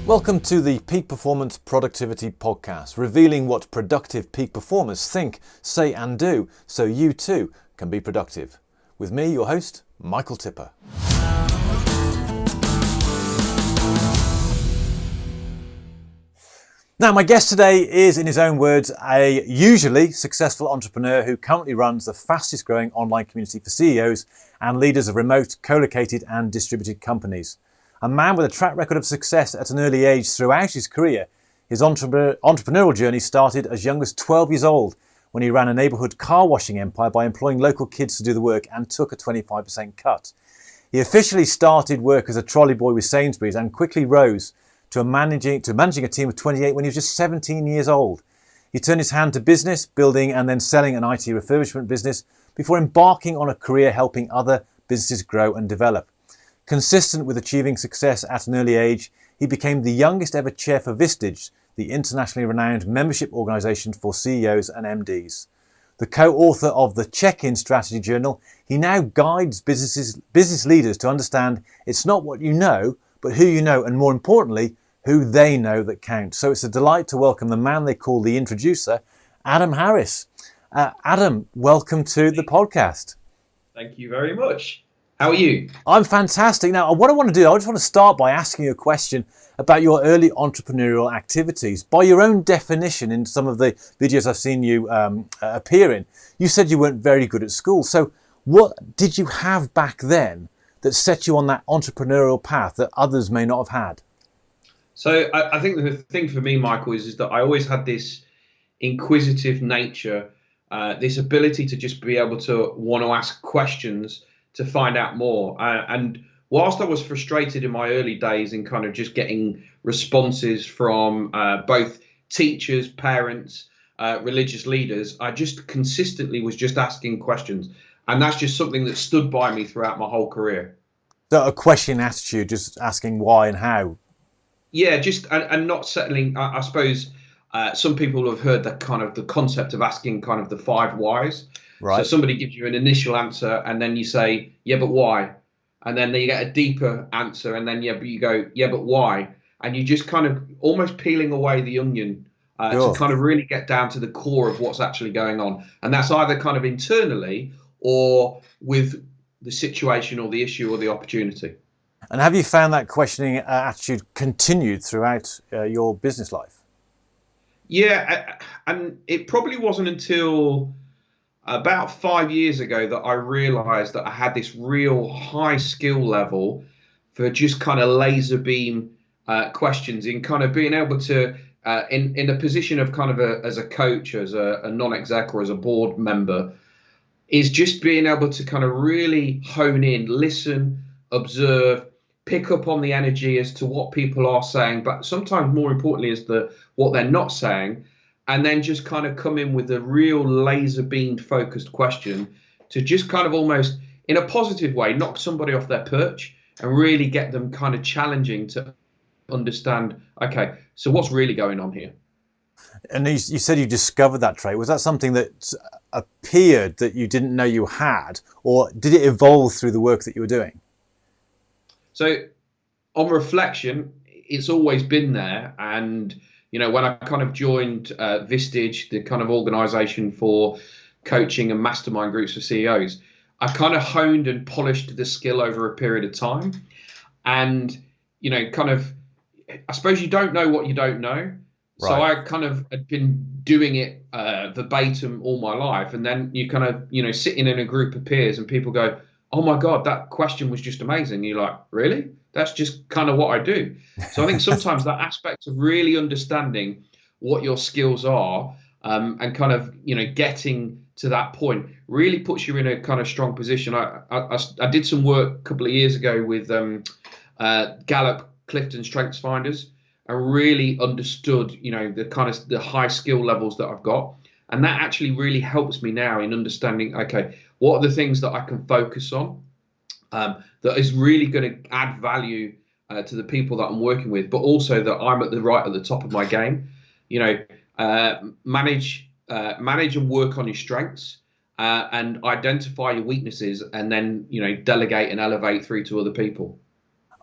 Welcome to the Peak Performance Productivity Podcast, revealing what productive peak performers think, say and do, so you too can be productive. With me, your host, Michael Tipper. Now, my guest today is, in his own words, a usually successful entrepreneur who currently runs the fastest growing online community for CEOs and leaders of remote, co-located and distributed companies. A man with a track record of success at an early age throughout his career, his entrepreneurial journey started as young as 12 years old when he ran a neighbourhood car washing empire by employing local kids to do the work and took a 25% cut. He officially started work as a trolley boy with Sainsbury's and quickly rose to managing a team of 28 when he was just 17 years old. He turned his hand to business, building and then selling an IT refurbishment business before embarking on a career helping other businesses grow and develop. Consistent with achieving success at an early age, he became the youngest ever chair for Vistage, the internationally renowned membership organisation for CEOs and MDs. The co-author of the Check-In Strategy Journal, he now guides business leaders to understand it's not what you know, but who you know, and more importantly, who they know that counts. So it's a delight to welcome the man they call the introducer, Adam Harris. Adam, welcome to the podcast. Thank you very much. How are you? I'm fantastic. Now, what I want to do, I just want to start by asking you a question about your early entrepreneurial activities. By your own definition, in some of the videos I've seen you appear in, you said you weren't very good at school. So what did you have back then that set you on that entrepreneurial path that others may not have had? So I think the thing for me, Michael, is that I always had this inquisitive nature, this ability to just be able to want to ask questions to find out more. And whilst I was frustrated in my early days in kind of just getting responses from both teachers, parents, religious leaders, I just consistently was just asking questions. And that's just something that stood by me throughout my whole career. So a question attitude, just asking why and how. Yeah, just and not settling. I suppose some people have heard that kind of the concept of asking kind of the 5 whys. Right. So somebody gives you an initial answer and then you say, yeah, but why? And then you get a deeper answer and then you go, yeah, but why? And you just kind of almost peeling away the onion to kind of really get down to the core of what's actually going on. And that's either kind of internally or with the situation or the issue or the opportunity. And have you found that questioning attitude continued throughout your business life? Yeah, and it probably wasn't until about 5 years ago that I realized that I had this real high skill level for just kind of laser beam questions in kind of being able to, in a position of kind of as a coach, as a non-exec or as a board member, is just being able to kind of really hone in, listen, observe, pick up on the energy as to what people are saying, but sometimes more importantly as to what they're not saying. And then just kind of come in with a real laser beamed focused question to just kind of almost in a positive way, knock somebody off their perch and really get them kind of challenging to understand, okay, so what's really going on here? And you said you discovered that trait. Was that something that appeared that you didn't know you had, or did it evolve through the work that you were doing? So on reflection, it's always been there. And you know, when I kind of joined Vistage, the kind of organization for coaching and mastermind groups for CEOs, I kind of honed and polished the skill over a period of time. And, you know, kind of, I suppose you don't know what you don't know. Right. So I kind of had been doing it verbatim all my life. And then you kind of, you know, sitting in a group of peers and people go, oh my God, that question was just amazing. You're like, really? That's just kind of what I do. So I think sometimes that aspect of really understanding what your skills are and kind of, you know, getting to that point really puts you in a kind of strong position. I did some work a couple of years ago with Gallup Clifton Strengths Finders and really understood, you know, the kind of the high skill levels that I've got. And that actually really helps me now in understanding, okay, what are the things that I can focus on that is really going to add value to the people that I'm working with, but also that I'm at the top of my game. You know, manage and work on your strengths and identify your weaknesses, and then, you know, delegate and elevate through to other people.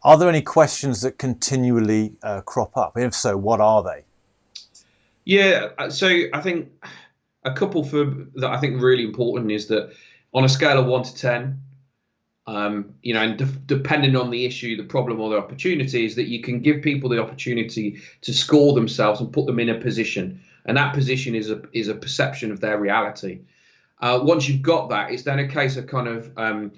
Are there any questions that continually crop up? And if so, what are they? Yeah, so I think a couple that I think really important is that on a scale of 1 to 10, and depending on the issue, the problem, or the opportunity, is that you can give people the opportunity to score themselves and put them in a position, and that position is a perception of their reality. Once you've got that, it's then a case of kind of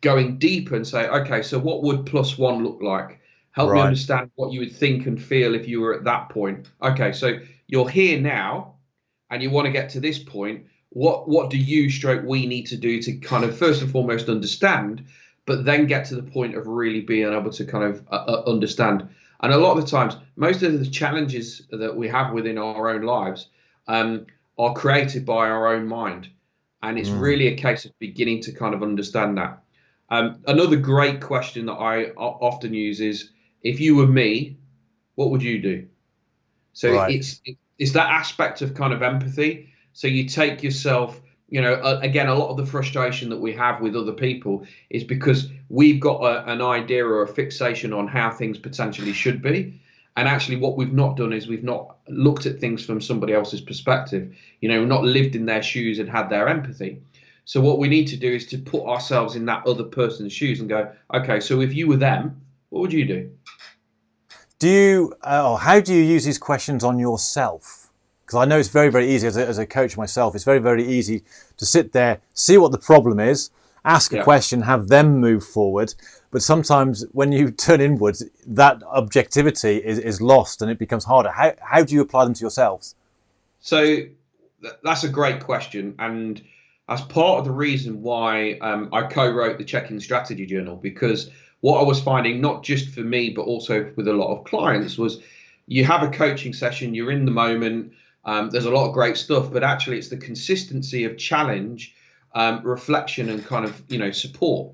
going deeper and say, okay, so what would +1 look like? Help me Right. understand what you would think and feel if you were at that point. Okay, so you're here now and you want to get to this point. What do you stroke we need to do to kind of first and foremost understand, but then get to the point of really being able to kind of understand. And a lot of the times, most of the challenges that we have within our own lives are created by our own mind. And it's really a case of beginning to kind of understand that. Another great question that I often use is, if you were me, what would you do? So Right. it's that aspect of kind of empathy. So you take yourself, again, a lot of the frustration that we have with other people is because we've got an idea or a fixation on how things potentially should be. And actually what we've not done is we've not looked at things from somebody else's perspective, not lived in their shoes and had their empathy. So what we need to do is to put ourselves in that other person's shoes and go, okay, so if you were them, what would you do? How do you use these questions on yourself? Because I know it's very, very easy as a coach myself. It's very, very easy to sit there, see what the problem is, ask a Yeah. question, have them move forward. But sometimes when you turn inwards, that objectivity is lost and it becomes harder. How do you apply them to yourselves? So that's a great question. And as part of the reason why I co-wrote the Check-in Strategy Journal, because what I was finding, not just for me, but also with a lot of clients, was you have a coaching session, you're in the moment, there's a lot of great stuff, but actually it's the consistency of challenge, reflection, and kind of, support.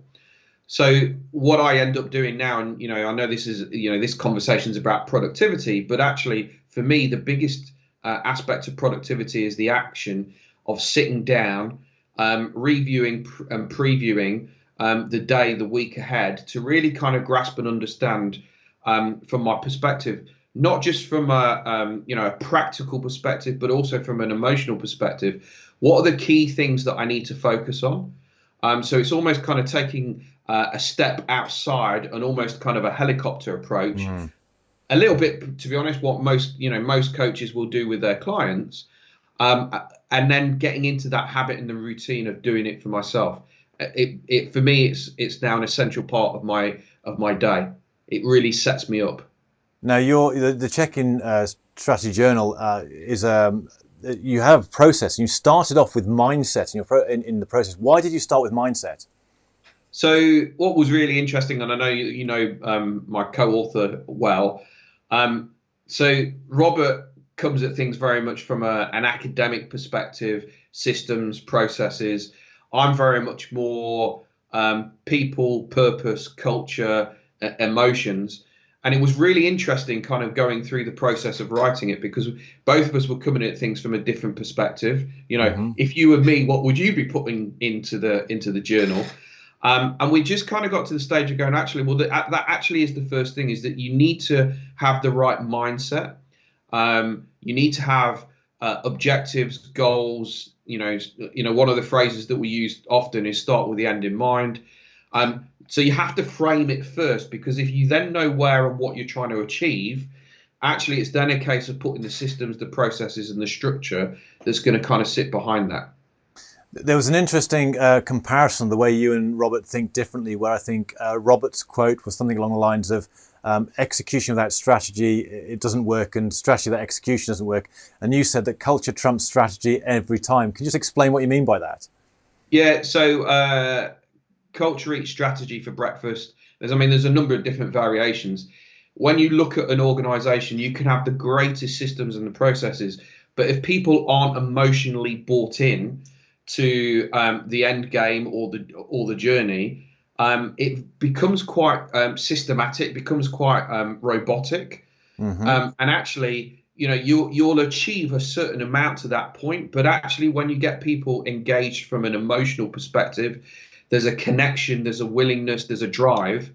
So what I end up doing now, and, I know this conversation is about productivity, but actually for me, the biggest aspect of productivity is the action of sitting down, reviewing and previewing the day, the week ahead, to really kind of grasp and understand from my perspective, not just from a practical perspective, but also from an emotional perspective, what are the key things that I need to focus on? So it's almost kind of taking a step outside and almost kind of a helicopter approach. A little bit, to be honest, what most coaches will do with their clients, and then getting into that habit and the routine of doing it for myself. For me, it's now an essential part of my day. It really sets me up. Now, the Check-in Strategy Journal is you have a process. You started off with mindset in the process. Why did you start with mindset? So what was really interesting, and I know you know my co-author well. So Robert comes at things very much from an academic perspective, systems, processes. I'm very much more people, purpose, culture, emotions. And it was really interesting kind of going through the process of writing it, because both of us were coming at things from a different perspective. If you were me, what would you be putting into the journal? And we just kind of got to the stage of going, actually, well, that actually is the first thing, is that you need to have the right mindset. You need to have objectives, goals. One of the phrases that we use often is start with the end in mind. So you have to frame it first, because if you then know where and what you're trying to achieve, actually it's then a case of putting the systems, the processes, and the structure that's going to kind of sit behind that. There was an interesting comparison, the way you and Robert think differently, where I think Robert's quote was something along the lines of execution without strategy, it doesn't work, and strategy without execution doesn't work. And you said that culture trumps strategy every time. Can you just explain what you mean by that? Yeah, so culture eats strategy for breakfast. There's a number of different variations. When you look at an organization, you can have the greatest systems and the processes, but if people aren't emotionally bought in to the end game or the journey, it becomes quite systematic, becomes quite robotic. And actually, you'll achieve a certain amount to that point, but actually when you get people engaged from an emotional perspective, there's a connection, there's a willingness, there's a drive.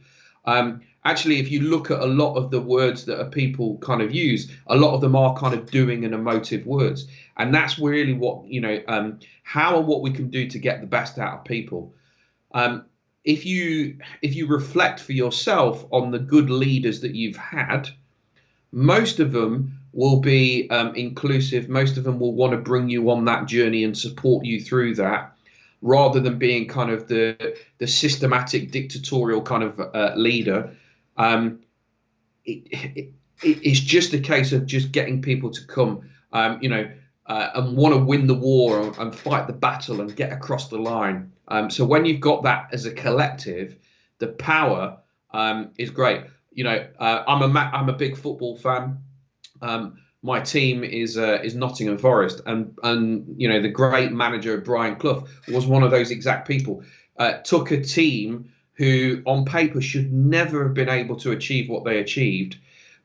Actually, if you look at a lot of the words that people kind of use, a lot of them are kind of doing and emotive words, and that's really what how and what we can do to get the best out of people. Um, if you reflect for yourself on the good leaders that you've had, most of them will be inclusive. Most of them will want to bring you on that journey and support you through that, rather than being kind of the systematic dictatorial kind of leader. Um, it's just a case of just getting people to come, and want to win the war and fight the battle and get across the line. So when you've got that as a collective, the power is great. I'm a big football fan. My team is Nottingham Forest, and the great manager Brian Clough was one of those exact people. Took a team who on paper should never have been able to achieve what they achieved,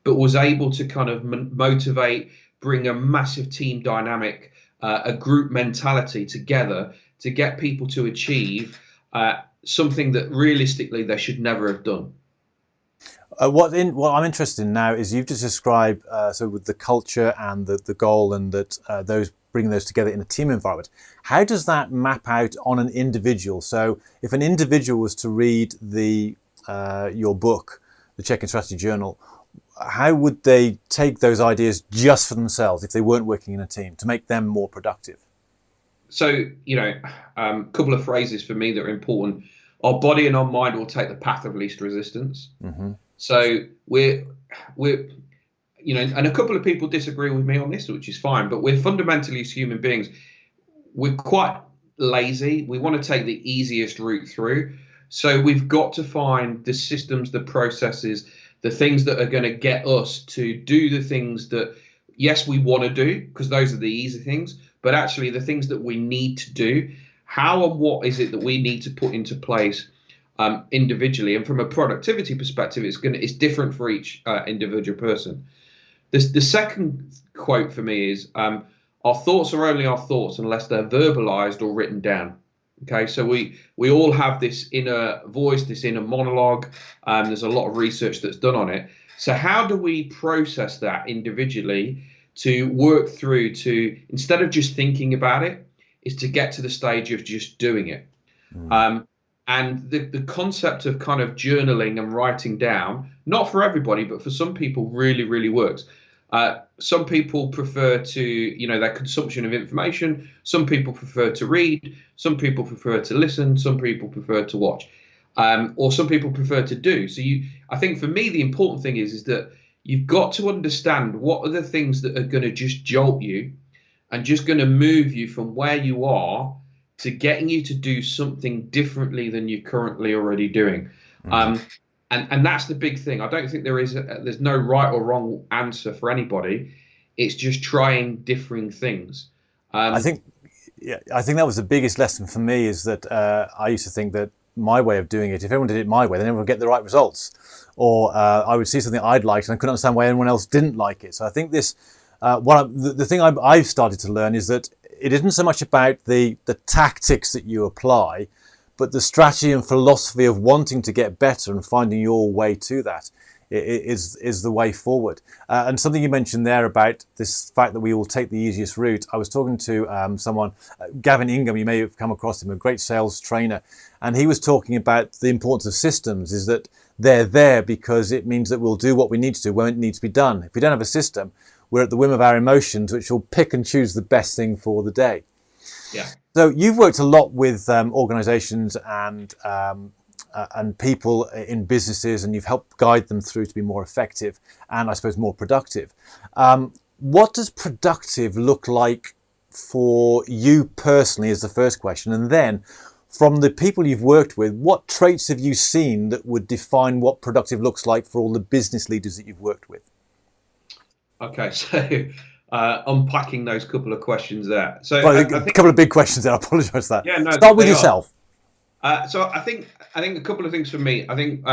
but was able to kind of motivate, bring a massive team dynamic, a group mentality together to get people to achieve something that realistically they should never have done. What I'm interested in now is you've just described so with the culture and the goal, and that those bringing those together in a team environment. How does that map out on an individual? So if an individual was to read your book, the Check-in Strategy Journal, how would they take those ideas just for themselves if they weren't working in a team to make them more productive? So, a couple of phrases for me that are important. Our body and our mind will take the path of least resistance. Mm-hmm. So we're and a couple of people disagree with me on this, which is fine, but we're fundamentally, as human beings, we're quite lazy. We want to take the easiest route through. So we've got to find the systems, the processes, the things that are going to get us to do the things that, yes, we want to do, because those are the easy things, but actually the things that we need to do. How and what is it that we need to put into place individually? And from a productivity perspective, it's different for each individual person. The second quote for me is, our thoughts are only our thoughts unless they're verbalized or written down. Okay, so we all have this inner voice, this inner monologue. There's a lot of research that's done on it. So how do we process that individually to work through to, instead of just thinking about it, is to get to the stage of just doing it? And the concept of kind of journaling and writing down, not for everybody, but for some people really, really works. Some people prefer to, their consumption of information. Some people prefer to read. Some people prefer to listen. Some people prefer to watch. Or some people prefer to do. So I think for me, the important thing is that you've got to understand what are the things that are going to just jolt you and just going to move you from where you are to getting you to do something differently than you're currently already doing. And that's the big thing. I don't think there's no right or wrong answer for anybody. It's just trying differing things. I think that was the biggest lesson for me, is that I used to think that my way of doing it, if everyone did it my way, then everyone would get the right results. Or I would see something I'd liked and I couldn't understand why anyone else didn't like it. So I think this, the thing I've started to learn is that it isn't so much about the tactics that you apply, but the strategy and philosophy of wanting to get better and finding your way to that is the way forward. And something you mentioned there about this fact that we will take the easiest route. I was talking to someone, Gavin Ingham, you may have come across him, a great sales trainer, and he was talking about the importance of systems, is that they're there because it means that we'll do what we need to do when it needs to be done. If we don't have a system, we're at the whim of our emotions, which will pick and choose the best thing for the day. Yeah. So you've worked a lot with organizations and people in businesses, and you've helped guide them through to be more effective and, I suppose, more productive. What does productive look like for you personally, is the first question. And then from the people you've worked with, what traits have you seen that would define what productive looks like for all the business leaders that you've worked with? Okay, so unpacking those couple of questions there. So well, I think a couple of big questions there. I apologise for that. Yeah, no, start with yourself. So I think a couple of things for me. I think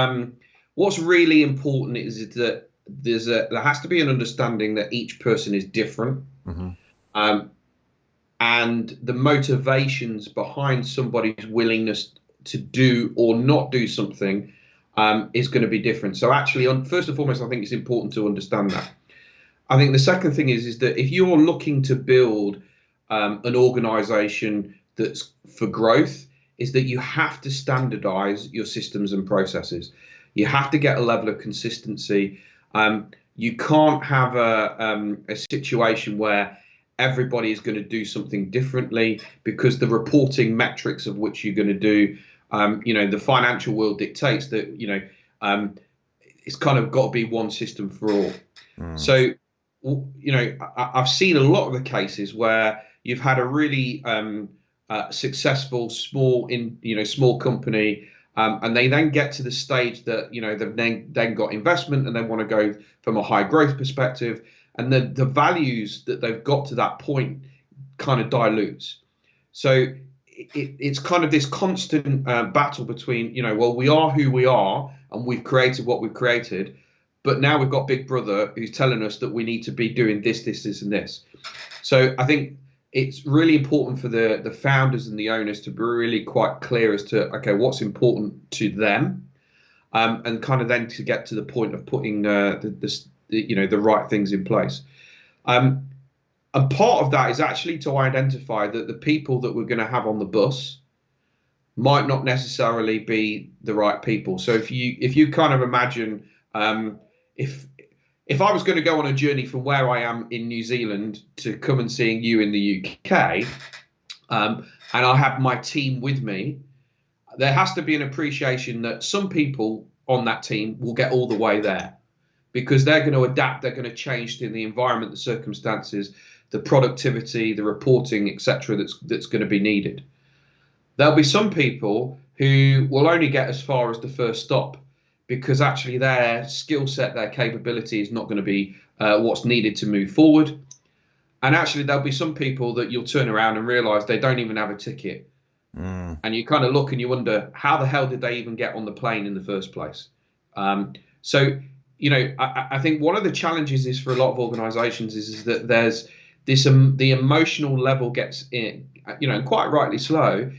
what's really important is that there has to be an understanding that each person is different, and the motivations behind somebody's willingness to do or not do something is going to be different. So actually, first and foremost, I think it's important to understand that. I think the second thing is that if you're looking to build an organization that's for growth, is that you have to standardize your systems and processes. You have to get a level of consistency. You can't have a situation where everybody is going to do something differently, because the reporting metrics of which you're going to do, the financial world dictates that, it's kind of got to be one system for all. So, I've seen a lot of the cases where you've had a really successful small company, and they then get to the stage that they've then got investment and they want to go from a high growth perspective, and the values that they've got to that point kind of dilutes. So it's kind of this constant battle between, we are who we are and we've created what we've created, but now we've got Big Brother who's telling us that we need to be doing this, and this. So I think it's really important for the founders and the owners to be really quite clear as to, okay, what's important to them, and kind of then to get to the point of putting the right things in place. And part of that is actually to identify that the people that we're going to have on the bus might not necessarily be the right people. So if you kind of imagine, if I was going to go on a journey from where I am in New Zealand to come and seeing you in the UK, and I have my team with me, there has to be an appreciation that some people on that team will get all the way there, because they're going to adapt, they're going to change to the environment, the circumstances, the productivity, the reporting, etc. that's going to be needed. There'll be some people who will only get as far as the first stop, because actually their skill set, their capability is not going to be what's needed to move forward. And actually there'll be some people that you'll turn around and realize they don't even have a ticket. And you kind of look and you wonder, how the hell did they even get on the plane in the first place? So, I think one of the challenges is for a lot of organizations is that there's this, the emotional level gets in, quite rightly slow,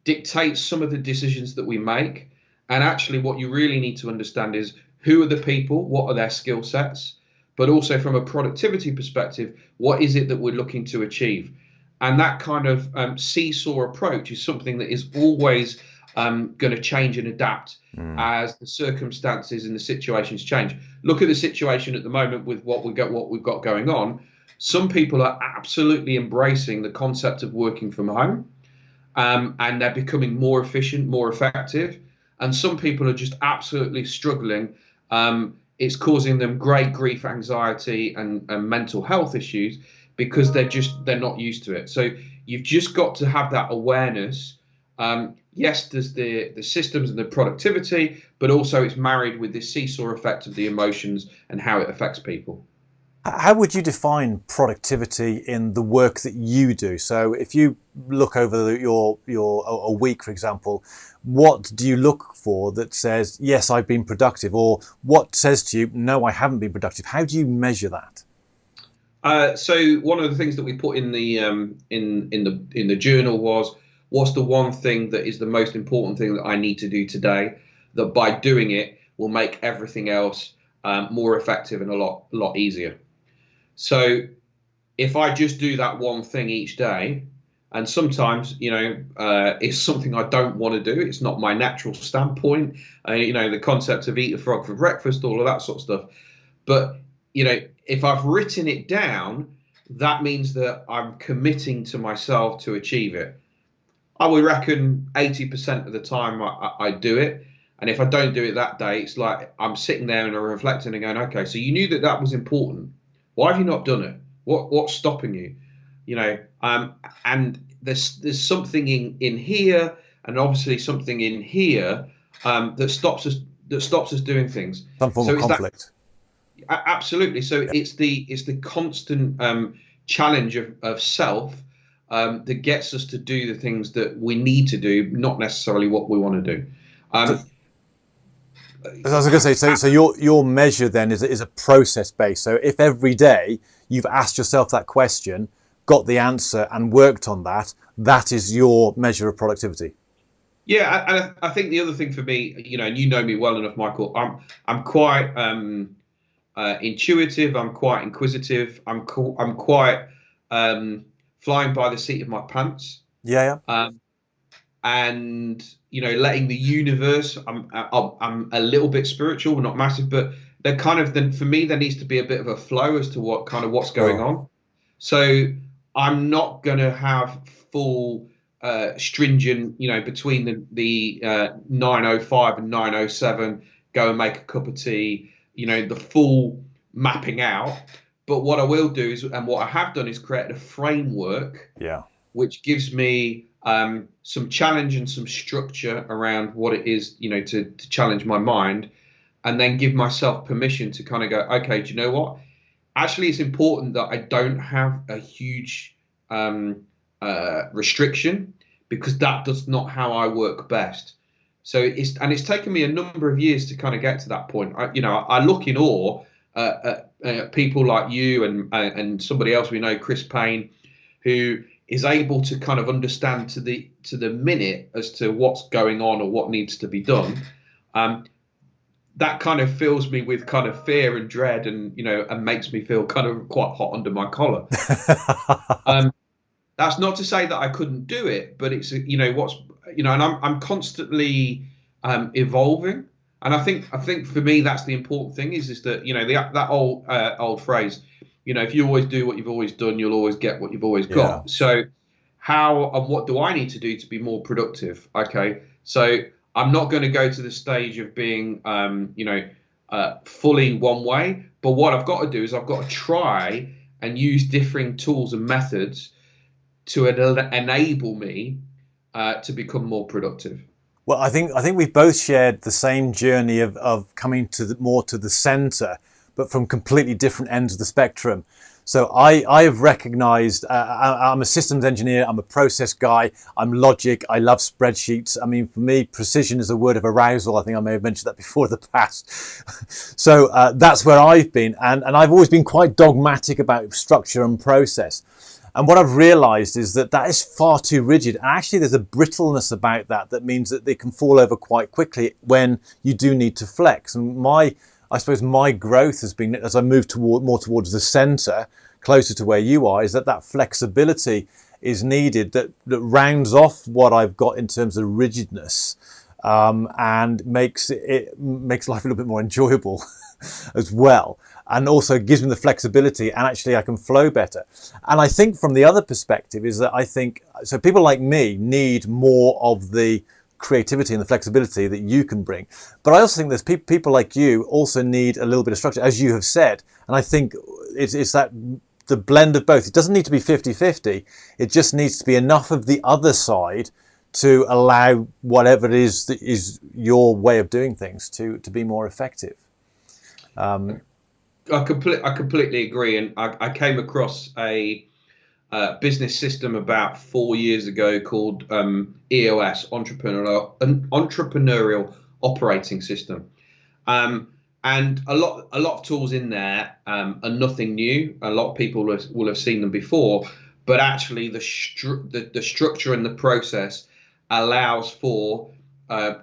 dictates some of the decisions that we make. And actually what you really need to understand is, who are the people, what are their skill sets, but also from a productivity perspective, what is it that we're looking to achieve? And that kind of seesaw approach is something that is always going to change and adapt as the circumstances and the situations change. Look at the situation at the moment with what we've got going on. Some people are absolutely embracing the concept of working from home, and they're becoming more efficient, more effective. And some people are just absolutely struggling. It's causing them great grief, anxiety, and mental health issues, because they're not used to it. So you've just got to have that awareness. Yes, there's the systems and the productivity, but also it's married with this seesaw effect of the emotions and how it affects people. How would you define productivity in the work that you do? So if you look over your a week, for example, what do you look for that says, yes, I've been productive, or what says to you, no, I haven't been productive? How do you measure that? So one of the things that we put in the journal was, what's the one thing that is the most important thing that I need to do today, that by doing it will make everything else more effective and a lot easier. So if I just do that one thing each day, and sometimes, it's something I don't want to do, it's not my natural standpoint, the concept of eat a frog for breakfast, all of that sort of stuff. But, if I've written it down, that means that I'm committing to myself to achieve it. I would reckon 80% of the time I do it. And if I don't do it that day, it's like I'm sitting there and I'm reflecting and going, okay, so you knew that was important. Why have you not done it? What's stopping you? And there's something in here, and obviously something in here that stops us doing things. Some form of conflict. Absolutely. So it's the constant challenge of self that gets us to do the things that we need to do, not necessarily what we want to do. As I was going to say, so your measure then is a process based. So if every day you've asked yourself that question, got the answer, and worked on that, that is your measure of productivity. Yeah, I think the other thing for me, and you know me well enough, Michael. I'm quite intuitive. I'm quite inquisitive. I'm quite flying by the seat of my pants. Yeah, yeah. Um, and letting the universe. I'm a little bit spiritual, not massive, but they're kind of then for me there needs to be a bit of a flow as to what's going Sure. on. So I'm not going to have full stringent, between the 9:05 and 9:07, go and make a cup of tea, the full mapping out. But what I will do is, and what I have done is create a framework Yeah. which gives me some challenge and some structure around what it is, to challenge my mind, and then give myself permission to kind of go, okay, do you know what? Actually, it's important that I don't have a huge restriction, because that does not how I work best. So it's taken me a number of years to kind of get to that point. I look in awe at people like you and somebody else we know, Chris Payne, who is able to kind of understand to the minute as to what's going on or what needs to be done. That kind of fills me with kind of fear and dread, and makes me feel kind of quite hot under my collar. Um, that's not to say that I couldn't do it, but it's and I'm constantly evolving. And I think for me that's the important thing is that that old phrase, if you always do what you've always done, you'll always get what you've always Yeah. got. So how and what do I need to do to be more productive? Okay, so I'm not going to go to the stage of being fully one way, but what I've got to do is I've got to try and use different tools and methods to enable me to become more productive. Well, I think we've both shared the same journey of coming more to the center, but from completely different ends of the spectrum. So I have recognized I'm a systems engineer, I'm a process guy, I'm logic, I love spreadsheets. I mean, for me, precision is a word of arousal. I think I may have mentioned that before in the past. So that's where I've been, and I've always been quite dogmatic about structure and process. And what I've realized is that that is far too rigid. And actually, there's a brittleness about that that means that they can fall over quite quickly when you do need to flex. And I suppose my growth has been, as I move more towards the center, closer to where you are, is that flexibility is needed that rounds off what I've got in terms of rigidness, and makes life a little bit more enjoyable as well, and also gives me the flexibility, and actually I can flow better. And I think from the other perspective is that I think so people like me need more of the creativity and the flexibility that you can bring, but I also think there's people like you also need a little bit of structure, as you have said. And I think it's that the blend of both. It doesn't need to be 50-50. It just needs to be enough of the other side to allow whatever it is that is your way of doing things to be more effective. I completely agree, and I came across a business system about 4 years ago called EOS, Entrepreneurial Operating System. And a lot of tools in there are nothing new. A lot of people will have seen them before, but actually the structure and the process allows for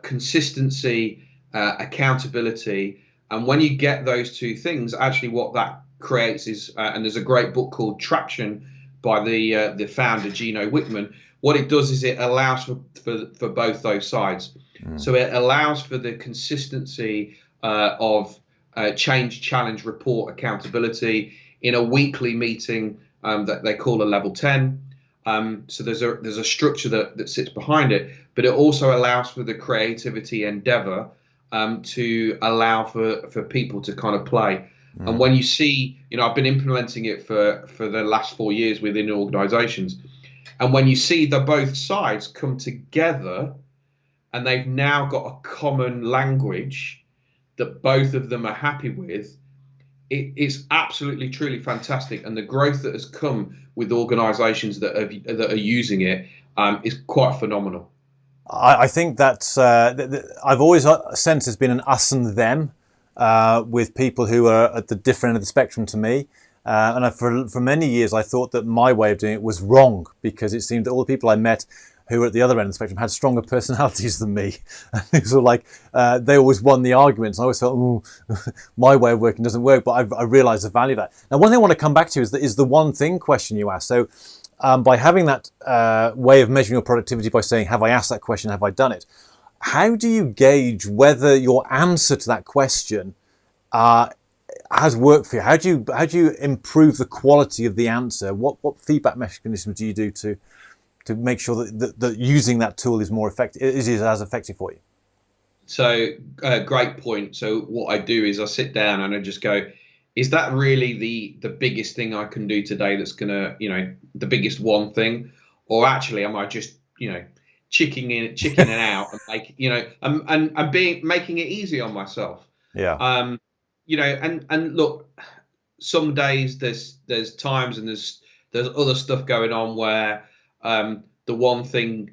consistency, accountability, and when you get those two things, actually what that creates is, and there's a great book called Traction by the founder Gino Wickman. What it does is it allows for both those sides. So it allows for the consistency of change, challenge, report, accountability in a weekly meeting that they call a level 10. So there's a structure that sits behind it, but it also allows for the creativity endeavor to allow for people to kind of play. And when you see, I've been implementing it for the last 4 years within organizations. And when you see the both sides come together and they've now got a common language that both of them are happy with, it's absolutely, truly fantastic. And the growth that has come with organizations that are using it is quite phenomenal. I think that's I've always sensed there's been an us and them with people who are at the different end of the spectrum to me. And for many years, I thought that my way of doing it was wrong, because it seemed that all the people I met who were at the other end of the spectrum had stronger personalities than me. And it was sort of like they always won the arguments. I always thought, oh, my way of working doesn't work, but I realised the value of that. Now, one thing I want to come back to is the one thing question you asked. So by having that way of measuring your productivity by saying, have I asked that question, have I done it? How do you gauge whether your answer to that question has worked for you? How do you improve the quality of the answer? What feedback mechanisms do you do to make sure that using that tool is more effective, is as effective for you? So great point. So what I do is I sit down and I just go, is that really the biggest thing I can do today that's gonna, the biggest one thing, or actually am I just, chickening out and making it easy on myself? Yeah. And look, some days there's times and there's other stuff going on where the one thing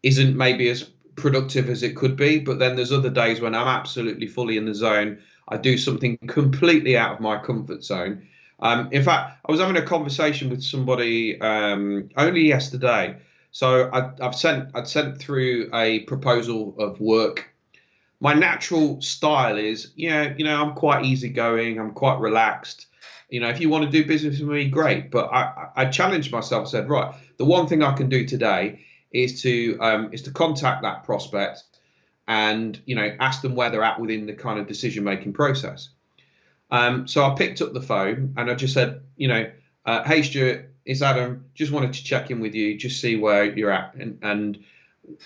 isn't maybe as productive as it could be, but then there's other days when I'm absolutely fully in the zone. I do something completely out of my comfort zone. In fact, I was having a conversation with somebody only yesterday. So I'd sent through a proposal of work. My natural style is, I'm quite easygoing. I'm quite relaxed. If you want to do business with me, great. But I challenged myself, said, right, the one thing I can do today is to contact that prospect and, ask them where they're at within the kind of decision-making process. So I picked up the phone and I just said, hey, Stuart, it's Adam. Just wanted to check in with you, just see where you're at. And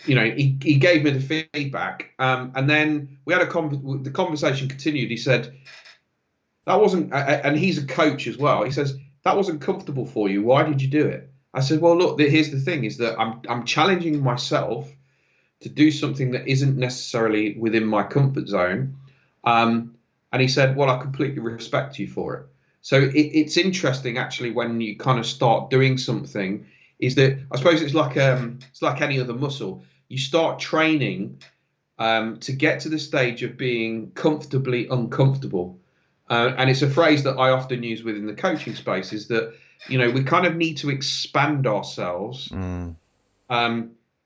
he gave me the feedback. And then we had the conversation continued. He said, that wasn't, and he's a coach as well. He says, that wasn't comfortable for you. Why did you do it? I said, well, look, here's the thing is that I'm challenging myself to do something that isn't necessarily within my comfort zone. And he said, well, I completely respect you for it. So it's interesting, actually, when you kind of start doing something, is that I suppose it's like any other muscle. You start training to get to the stage of being comfortably uncomfortable. And it's a phrase that I often use within the coaching space, is that, we kind of need to expand ourselves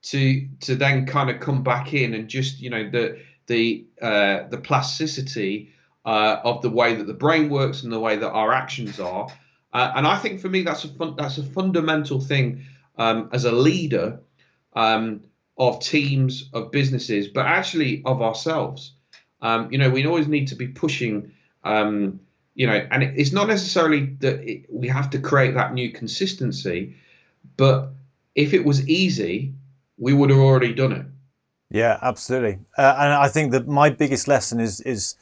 to then kind of come back in and just, the plasticity of the way that the brain works and the way that our actions are. And I think for me, that's a fundamental thing as a leader of teams, of businesses, but actually of ourselves. We always need to be pushing, and it's not necessarily that we have to create that new consistency, but if it was easy, we would have already done it. Yeah, absolutely. And I think that my biggest lesson is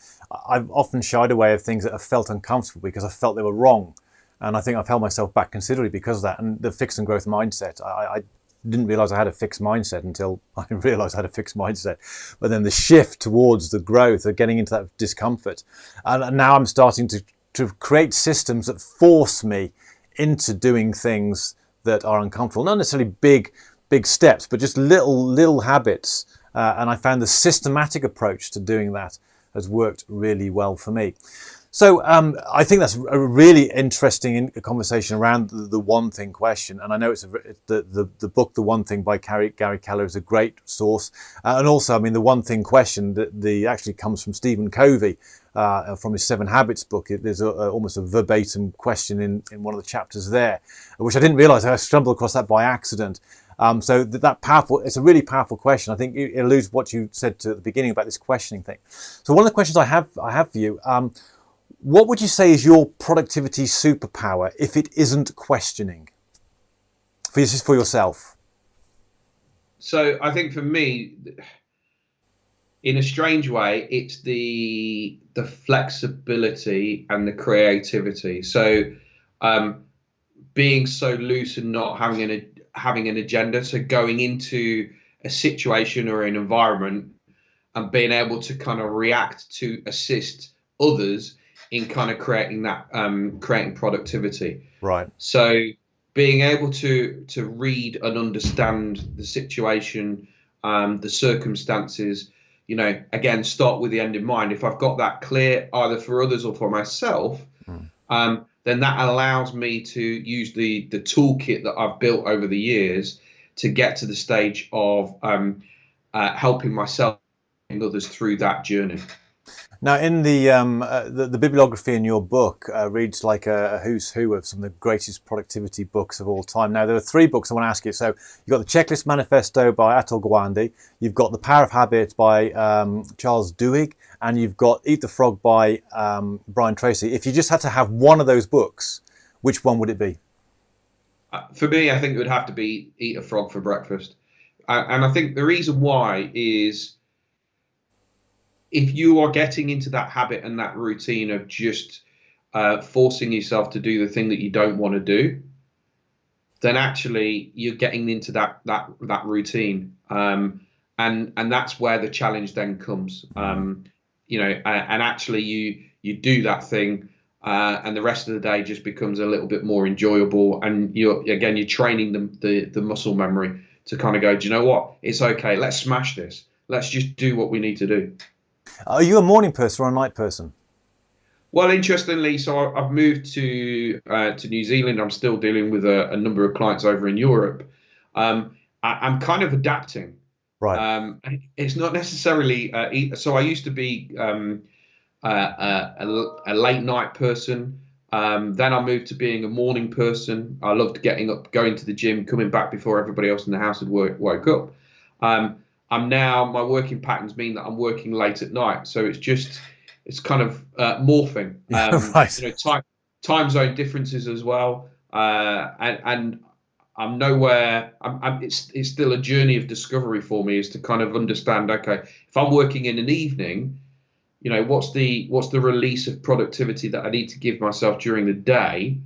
I've often shied away of things that have felt uncomfortable because I felt they were wrong. And I think I've held myself back considerably because of that. And the fixed and growth mindset, I didn't realize I had a fixed mindset until I realized I had a fixed mindset. But then the shift towards the growth of getting into that discomfort. And now I'm starting to create systems that force me into doing things that are uncomfortable. Not necessarily big steps, but just little habits. And I found the systematic approach to doing that has worked really well for me. So I think that's a really interesting conversation around the one thing question. And I know the book, The One Thing by Gary Keller, is a great source. And also, I mean, the one thing question actually comes from Stephen Covey from his 7 Habits book. There's almost a verbatim question in one of the chapters there, which I didn't realize. I stumbled across that by accident. So that powerful, it's a really powerful question. I think it alludes to what you said at the beginning about this questioning thing. So one of the questions I have for you, what would you say is your productivity superpower if it isn't questioning for yourself? So I think for me, in a strange way, it's the flexibility and the creativity. So being so loose and not having an agenda. So going into a situation or an environment and being able to kind of react to assist others in kind of creating that creating productivity. Right. So being able to read and understand the situation, the circumstances, again, start with the end in mind. If I've got that clear either for others or for myself, then that allows me to use the toolkit that I've built over the years to get to the stage of helping myself and others through that journey. Now, in the bibliography in your book reads like a who's who of some of the greatest productivity books of all time. Now, there are 3 books I want to ask you. So, you've got the Checklist Manifesto by Atul Gawande, you've got The Power of Habit by Charles Duhigg, and you've got Eat the Frog by Brian Tracy. If you just had to have one of those books, which one would it be? For me, I think it would have to be Eat a Frog for Breakfast. And I think the reason why is, if you are getting into that habit and that routine of just forcing yourself to do the thing that you don't want to do, then actually you're getting into that routine, and that's where the challenge then comes. And actually you do that thing, and the rest of the day just becomes a little bit more enjoyable, and you're training the muscle memory to kind of go, do you know what? It's okay. Let's smash this. Let's just do what we need to do. Are you a morning person or a night person? Well, interestingly, so I've moved to New Zealand. I'm still dealing with a number of clients over in Europe. I'm kind of adapting. Right. It's not necessarily so I used to be a late night person. Then I moved to being a morning person. I loved getting up, going to the gym, coming back before everybody else in the house had woke up. I'm now, my working patterns mean that I'm working late at night. So it's kind of morphing. Right. Time zone differences as well. And I'm nowhere. It's still a journey of discovery for me, is to kind of understand, okay, if I'm working in an evening, what's the release of productivity that I need to give myself during the day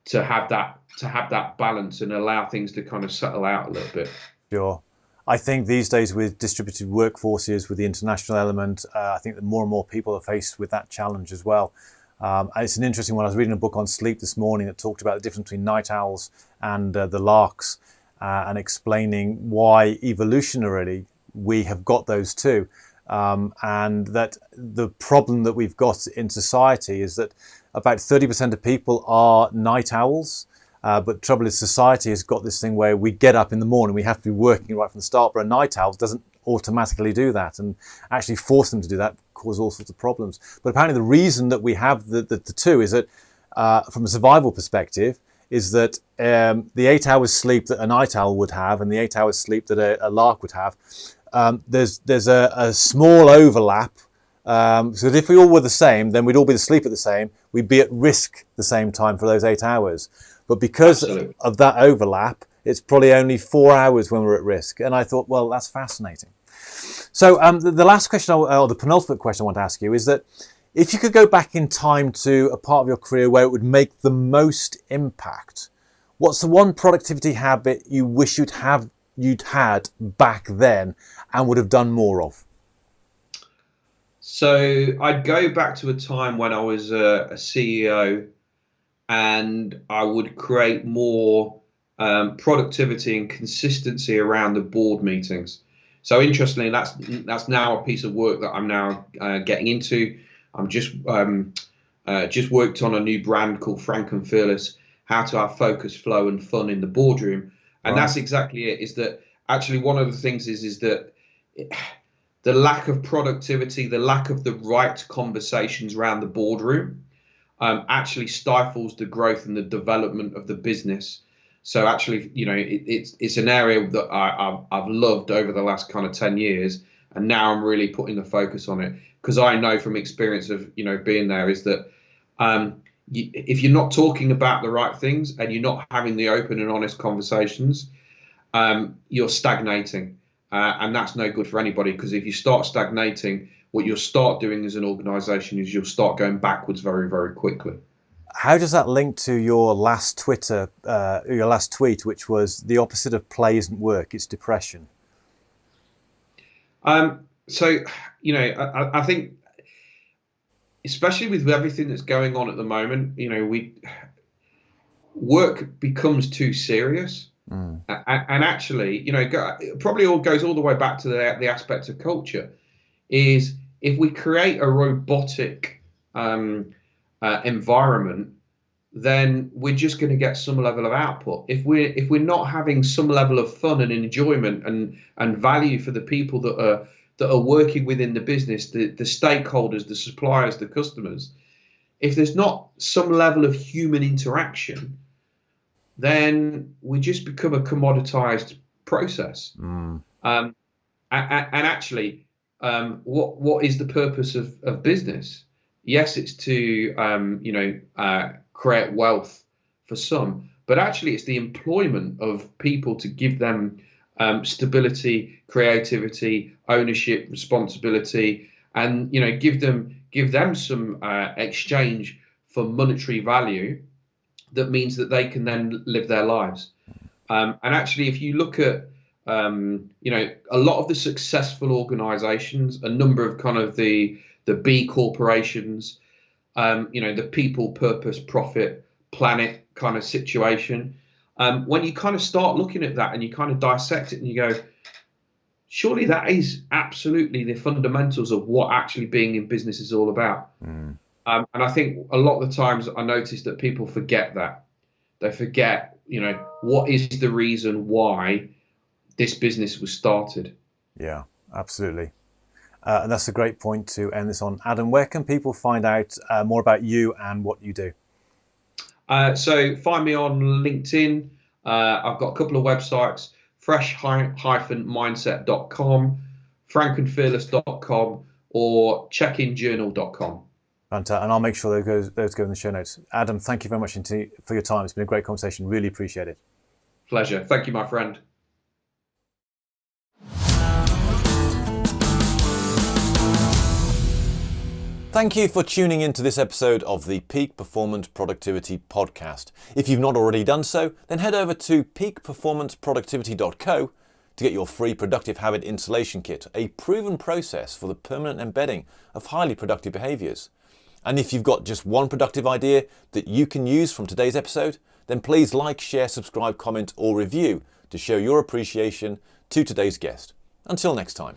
to have that balance and allow things to kind of settle out a little bit. Sure. I think these days with distributed workforces, with the international element, I think that more and more people are faced with that challenge as well. And it's an interesting one. I was reading a book on sleep this morning that talked about the difference between night owls and the larks, and explaining why evolutionarily we have got those two. And that the problem that we've got in society is that about 30% of people are night owls. But the trouble is, society has got this thing where we get up in the morning, we have to be working right from the start, but a night owl doesn't automatically do that, and actually force them to do that cause all sorts of problems. But apparently the reason that we have the two is that from a survival perspective is that the 8 hours sleep that a night owl would have and the 8 hours sleep that a lark would have, there's a small overlap. So that if we all were the same, then we'd all be asleep at the same, we'd be at risk the same time for those 8 hours. But because Absolutely. of that overlap, it's probably only 4 hours when we're at risk. And I thought, well, that's fascinating. So the last question, or the penultimate question I want to ask you is that if you could go back in time to a part of your career where it would make the most impact, what's the one productivity habit you wish you'd had back then and would have done more of? So I'd go back to a time when I was a CEO, and I would create more productivity and consistency around the board meetings. So interestingly, that's now a piece of work that I'm now getting into. I'm just worked on a new brand called Frank and Fearless, how to have focus, flow, and fun in the boardroom. And Right. that's exactly it. Is that actually one of the things is that the lack of productivity, the lack of the right conversations around the boardroom, actually stifles the growth and the development of the business. So actually, it's an area that I've loved over the last kind of 10 years, and now I'm really putting the focus on it, because I know from experience of being there is that if you're not talking about the right things and you're not having the open and honest conversations, you're stagnating, and that's no good for anybody, because if you start stagnating, what you'll start doing as an organization is you'll start going backwards very, very quickly. How does that link to your last tweet, which was the opposite of play isn't work, it's depression? So, I think, especially with everything that's going on at the moment, work becomes too serious. And actually, it probably all goes all the way back to the aspect of culture. Is if we create a robotic environment, then we're just going to get some level of output. If we're not having some level of fun and enjoyment and value for the people that are working within the business, the stakeholders, the suppliers, the customers, if there's not some level of human interaction, then we just become a commoditized process. And actually, what is the purpose of business? Yes, it's to create wealth for some, but actually it's the employment of people to give them stability, creativity, ownership, responsibility, and give them some exchange for monetary value that means that they can then live their lives. And actually, if you look at a lot of the successful organizations, a number of kind of the B corporations, the people, purpose, profit, planet kind of situation, when you kind of start looking at that and you kind of dissect it and you go, surely that is absolutely the fundamentals of what actually being in business is all about. And I think a lot of the times I notice that people forget that. They forget, what is the reason why this business was started. Yeah, absolutely. And that's a great point to end this on. Adam, where can people find out more about you and what you do? So find me on LinkedIn. I've got a couple of websites, fresh-mindset.com, frankandfearless.com, or checkinjournal.com. And I'll make sure those go in the show notes. Adam, thank you very much for your time. It's been a great conversation. Really appreciate it. Pleasure. Thank you, my friend. Thank you for tuning into this episode of the Peak Performance Productivity Podcast. If you've not already done so, then head over to peakperformanceproductivity.co to get your free productive habit installation kit, a proven process for the permanent embedding of highly productive behaviours. And if you've got just one productive idea that you can use from today's episode, then please like, share, subscribe, comment or review to show your appreciation to today's guest. Until next time.